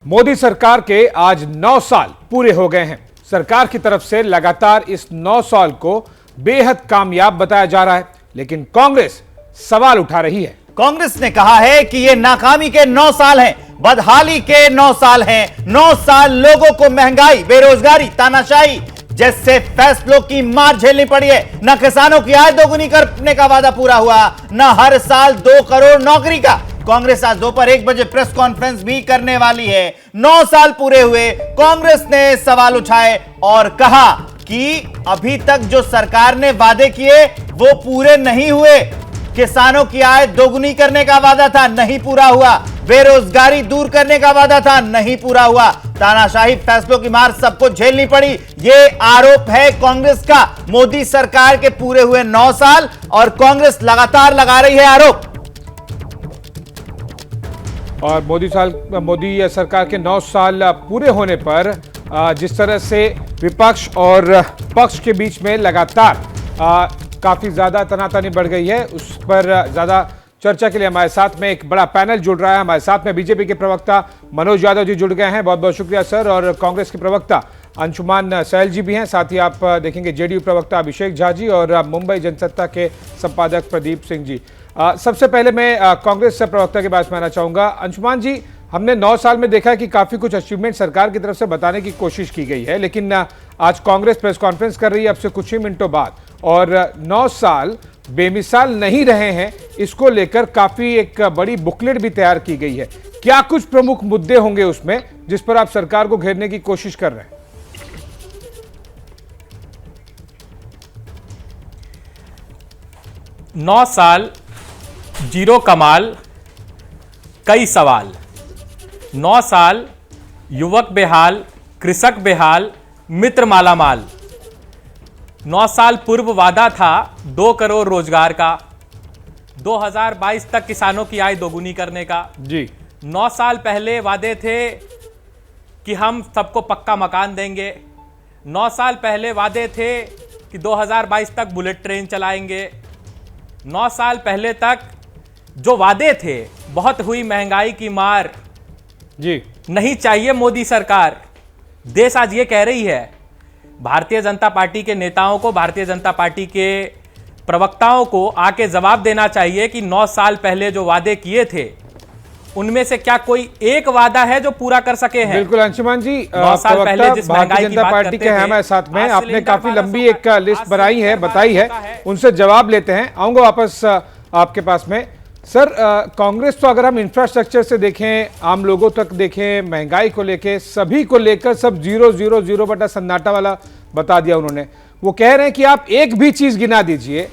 मोदी सरकार के आज 9 साल पूरे हो गए हैं। सरकार की तरफ से लगातार इस 9 साल को बेहद कामयाब बताया जा रहा है, लेकिन कांग्रेस सवाल उठा रही है। कांग्रेस ने कहा है कि ये नाकामी के 9 साल हैं, बदहाली के 9 साल हैं। 9 साल लोगों को महंगाई, बेरोजगारी, तानाशाही जैसे फैसलों की मार झेलनी पड़ी है। न किसानों की आय दोगुनी करने का वादा पूरा हुआ, न हर साल 2 करोड़ नौकरी का। कांग्रेस आज दोपहर 1 बजे प्रेस कॉन्फ्रेंस भी करने वाली है। 9 साल पूरे हुए, कांग्रेस ने सवाल उठाए और कहा कि अभी तक जो सरकार ने वादे किए वो पूरे नहीं हुए। किसानों की आय दोगुनी करने का वादा था, नहीं पूरा हुआ। बेरोजगारी दूर करने का वादा था, नहीं पूरा हुआ। तानाशाही फैसलों की मार सबको झेलनी पड़ी। ये आरोप है कांग्रेस का मोदी सरकार के पूरे हुए 9 साल, और कांग्रेस लगातार लगा रही है आरोप। और मोदी सरकार के 9 साल पूरे होने पर जिस तरह से विपक्ष और पक्ष के बीच में लगातार काफी ज्यादा तनातनी बढ़ गई है, उस पर ज्यादा चर्चा के लिए हमारे साथ में एक बड़ा पैनल जुड़ रहा है। हमारे साथ में बीजेपी के प्रवक्ता मनोज यादव जी जुड़ गए हैं, बहुत बहुत शुक्रिया सर। और कांग्रेस के प्रवक्ता अंशुमान सहल जी भी हैं, साथ ही आप देखेंगे जेडीयू प्रवक्ता अभिषेक झा जी और मुंबई जनसत्ता के संपादक प्रदीप सिंह जी। सबसे पहले मैं कांग्रेस प्रवक्ता के बात में आना चाहूंगा। अंशुमान जी, हमने 9 साल में देखा कि काफी कुछ अचीवमेंट सरकार की तरफ से बताने की कोशिश की गई है, लेकिन आज कांग्रेस प्रेस कॉन्फ्रेंस कर रही है अब से कुछ ही मिनटों बाद, और 9 साल बेमिसाल नहीं रहे हैं, इसको लेकर काफी एक बड़ी बुकलेट भी तैयार की गई है। क्या कुछ प्रमुख मुद्दे होंगे उसमें जिस पर आप सरकार को घेरने की कोशिश कर रहे हैं? 9 साल, जीरो कमाल, कई सवाल। 9 साल, युवक बेहाल, कृषक बेहाल, मित्र मालामाल। 9 साल पूर्व वादा था 2 करोड़ रोजगार का, 2022 तक किसानों की आय दोगुनी करने का जी। 9 साल पहले वादे थे कि हम सबको पक्का मकान देंगे। 9 साल पहले वादे थे कि 2022 तक बुलेट ट्रेन चलाएंगे। 9 साल पहले तक जो वादे थे, बहुत हुई महंगाई की मार जी, नहीं चाहिए मोदी सरकार। देश आज ये कह रही है, भारतीय जनता पार्टी के नेताओं को, भारतीय जनता पार्टी के प्रवक्ताओं को आके जवाब देना चाहिए कि 9 साल पहले जो वादे किए थे उनमें से क्या कोई एक वादा है जो पूरा कर सके हैं? बिल्कुल अंशुमान जी, 9 साल पहले जिस भारतीय जनता पार्टी के हैं हमारे साथ में, आपने काफी लंबी एक लिस्ट बनाई है, बताई है, उनसे जवाब लेते हैं। आऊंगा वापस आपके पास में। सर, कांग्रेस तो अगर हम इंफ्रास्ट्रक्चर से देखें, आम लोगों तक देखें, महंगाई को लेके, सभी को लेकर सब 0 बटा सन्नाटा वाला बता दिया उन्होंने। वो कह रहे हैं कि आप एक भी चीज गिना दीजिए,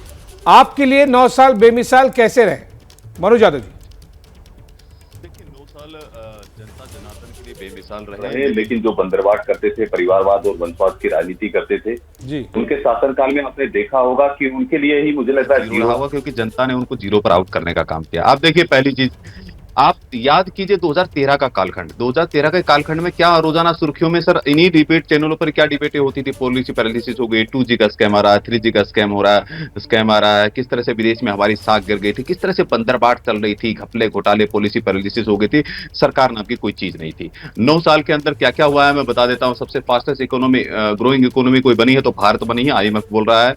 आपके लिए 9 साल बेमिसाल कैसे रहे? मनोज यादव जी। देखिए, 9 साल जनता जनार्दन के लिए बेमिसाल रहे, लेकिन जो बंदरवाट करते थे, परिवारवाद और वंशवाद की राजनीति करते थे जी, उनके शासनकाल में आपने देखा होगा कि उनके लिए ही मुझे लगता है जीरो हुआ, क्योंकि जनता ने उनको जीरो पर आउट करने का काम किया। आप देखिए, पहली चीज आप याद कीजिए 2013 का कालखंड। 2013 के कालखंड में क्या रोजाना सुर्खियों में सर इन्हीं डिबेट चैनलों पर क्या डिबेटें होती थी? पॉलिसी पैरालिसिस हो गई, 2G का स्कैम आ रहा है, 3G का स्कैम आ रहा है, किस तरह से विदेश में हमारी साख गिर गई थी, किस तरह से बंदरबाट चल रही थी, घपले घोटाले, पॉलिसी पैरालिसिस हो गई थी, सरकार नाम की कोई चीज नहीं थी। 9 साल के अंदर क्या क्या हुआ है मैं बता देता हूँ। सबसे फास्टेस्ट इकोनॉमी, ग्रोइंग इकोनॉमी कोई बनी है तो भारत बनी है, IMF बोल रहा है।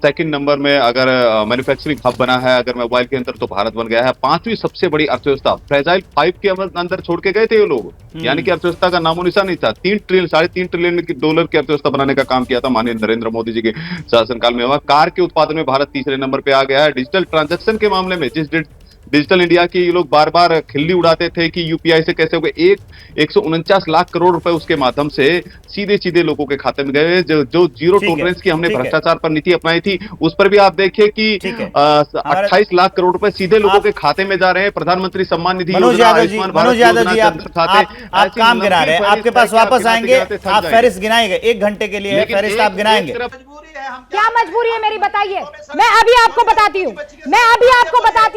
सेकंड नंबर में अगर मैन्युफैक्चरिंग हब बना है, अगर मोबाइल के अंदर, तो भारत बन गया है। 5वीं सबसे बड़ी अर्थव्यवस्था, फ्रेजाइल 5 के अंदर छोड़ के गए थे ये लोग, यानी कि अर्थव्यवस्था का नामो निशान नहीं था। 3.5 ट्रिलियन डॉलर की अर्थव्यवस्था बनाने का काम किया था माननीय नरेंद्र मोदी जी के शासनकाल में। हुआ कार के उत्पादन में भारत तीसरे नंबर पे आ गया है। डिजिटल ट्रांजैक्शन के मामले में डिजिटल इंडिया की ये लोग बार बार खिल्ली उड़ाते थे कि यूपीआई से कैसे हो गए, 149 लाख करोड़ रुपए उसके माध्यम से सीधे लोगों के खाते में गए। जो जीरो टॉलरेंस की हमने भ्रष्टाचार पर नीति अपनाई थी, उस पर भी आप देखिए कि 28 लाख करोड़ रुपए सीधे लोगों के खाते में जा रहे हैं। प्रधानमंत्री सम्मान निधि योजना, आयुष्मान भारत योजना, आप काम गिना रहे हैं, आपके पास वापस आएंगे, आप फहरिस्त गिनाएंगे। 1 घंटे के लिए फहरिस्त आप गिनाएंगे। क्या मजबूरी है मेरी, बताइए। मैं अभी आपको बताती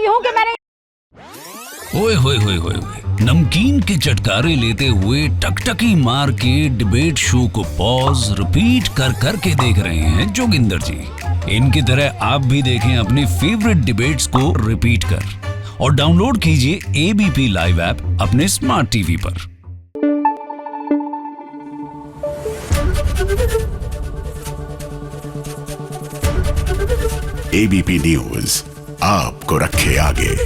हूँ कि मैंने ओए होए होए होए नमकीन के चटकारे लेते हुए टकटकी मार के डिबेट शो को पॉज रिपीट कर कर के देख रहे हैं जोगिंदर जी। इनकी तरह आप भी देखें अपनी फेवरेट डिबेट्स को रिपीट कर, और डाउनलोड कीजिए एबीपी लाइव ऐप अपने स्मार्ट टीवी पर। एबीपी न्यूज आपको रखे आगे।